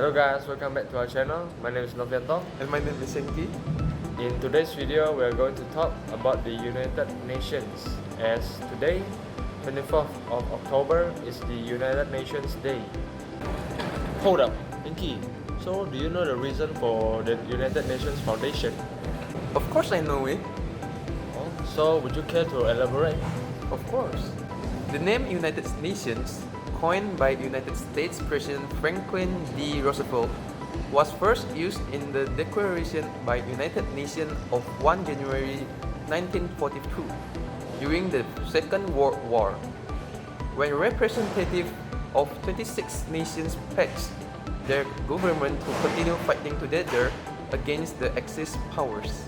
Hello guys, welcome back to our channel. My name is Novianto. And my name is Senki. In today's video, we are going to talk about the United Nations, as today, 24th of October, is the United Nations Day. Hold up, Senki. So, do you know the reason for the United Nations Foundation? Of course I know it. Oh, so, would you care to elaborate? Of course. The name United Nations, coined by United States President Franklin D. Roosevelt, was first used in the Declaration by United Nations of 1 January 1942 during the Second World War, when representatives of 26 nations pledged their government to continue fighting together against the Axis powers.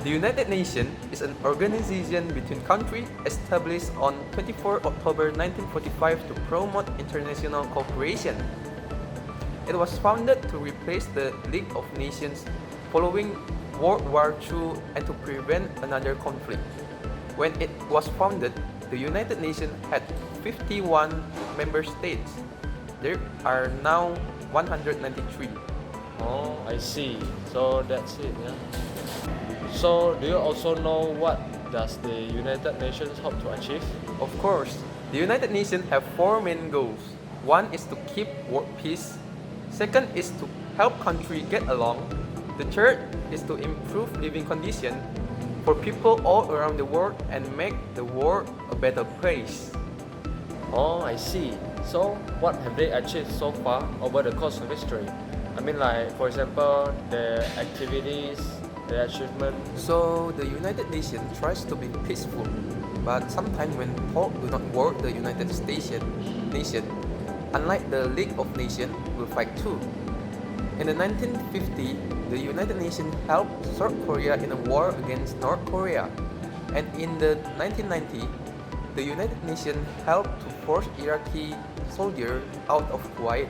The United Nations is an organization between countries established on 24 October 1945 to promote international cooperation. It was founded to replace the League of Nations following World War II and to prevent another conflict. When it was founded, the United Nations had 51 member states. There are now 193. Oh, I see. So, that's it, yeah? So, do you also know what does the United Nations hope to achieve? Of course, the United Nations have four main goals. One is to keep world peace. Second is to help countries get along. The third is to improve living conditions for people all around the world and make the world a better place. Oh, I see. So, what have they achieved so far over the course of history? I mean, like, for example, their activities, their achievement. So the United Nations tries to be peaceful, but sometimes when talk do not work, the United Nation, unlike the League of Nations, will fight too. In the 1950s, the United Nations helped South Korea in a war against North Korea, and in the 1990s, the United Nations helped to force Iraqi soldiers out of Kuwait.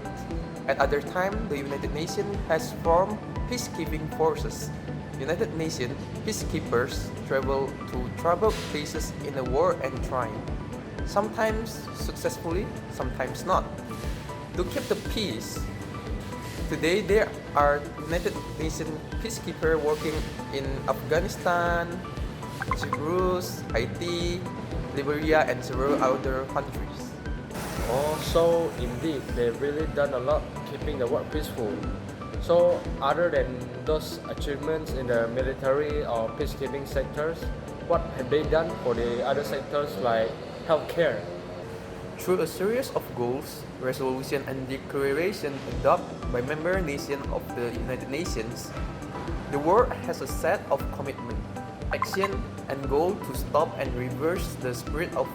At other times, the United Nations has formed peacekeeping forces. United Nations peacekeepers travel to troubled places in the war and try, sometimes successfully, sometimes not, to keep the peace. Today there are United Nations peacekeepers working in Afghanistan, Cyprus, Haiti, Liberia, and several other countries. Oh, so indeed, they've really done a lot keeping the world peaceful. So, other than those achievements in the military or peacekeeping sectors, what have they done for the other sectors like healthcare? Through a series of goals, resolutions, and declarations adopted by member nations of the United Nations, the world has a set of commitment, action, and goals to stop and reverse the spread of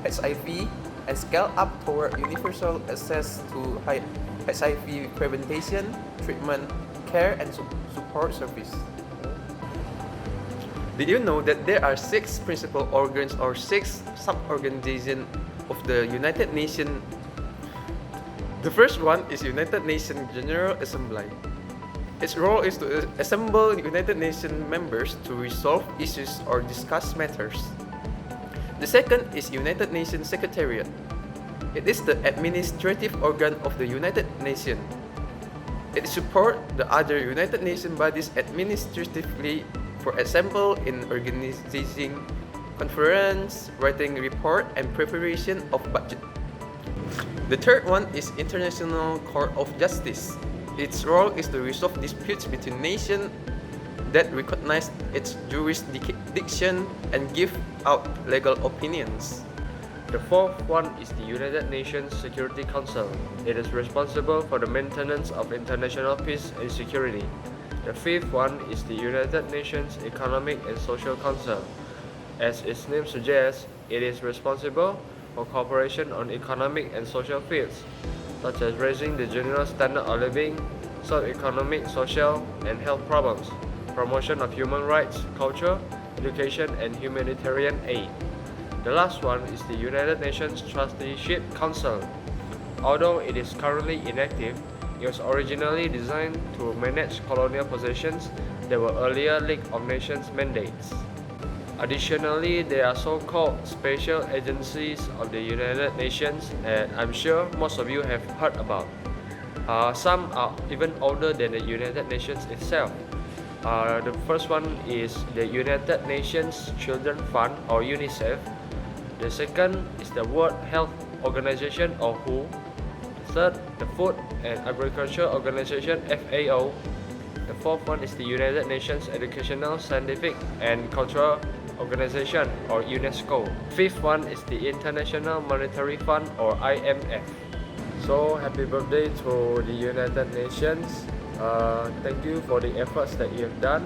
HIV and scale up toward universal access to HIV prevention, treatment, care, and support service. Did you know that there are 6 principal organs or 6 sub-organizations of the United Nations? The first one is United Nations General Assembly. Its role is to assemble United Nations members to resolve issues or discuss matters. The second is United Nations Secretariat. It is the administrative organ of the United Nations. It supports the other United Nations bodies administratively, for example, in organizing conference, writing report, and preparation of budget. The third one is International Court of Justice. Its role is to resolve disputes between nations that recognize its jurisdiction and give out legal opinions. The fourth one is the United Nations Security Council. It is responsible for the maintenance of international peace and security. The fifth one is the United Nations Economic and Social Council. As its name suggests, it is responsible for cooperation on economic and social fields, such as raising the general standard of living, solve economic, social, and health problems, promotion of human rights, culture, education, and humanitarian aid. The last one is the United Nations Trusteeship Council. Although it is currently inactive, it was originally designed to manage colonial possessions that were earlier League of Nations mandates. Additionally, there are so-called special agencies of the United Nations that I'm sure most of you have heard about. Some are even older than the United Nations itself. The first one is the United Nations Children Fund or UNICEF. The second is the World Health Organization or WHO. The third, the Food and Agriculture Organization FAO. The fourth one is the United Nations Educational, Scientific and Cultural Organization or UNESCO. Fifth one is the International Monetary Fund or IMF. So happy birthday to the United Nations. Thank you for the efforts that you have done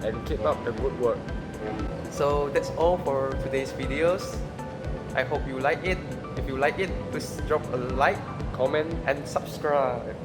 and keep up the good work. So that's all for today's videos. I hope you like it. If you like it, please drop a like, Comment and subscribe.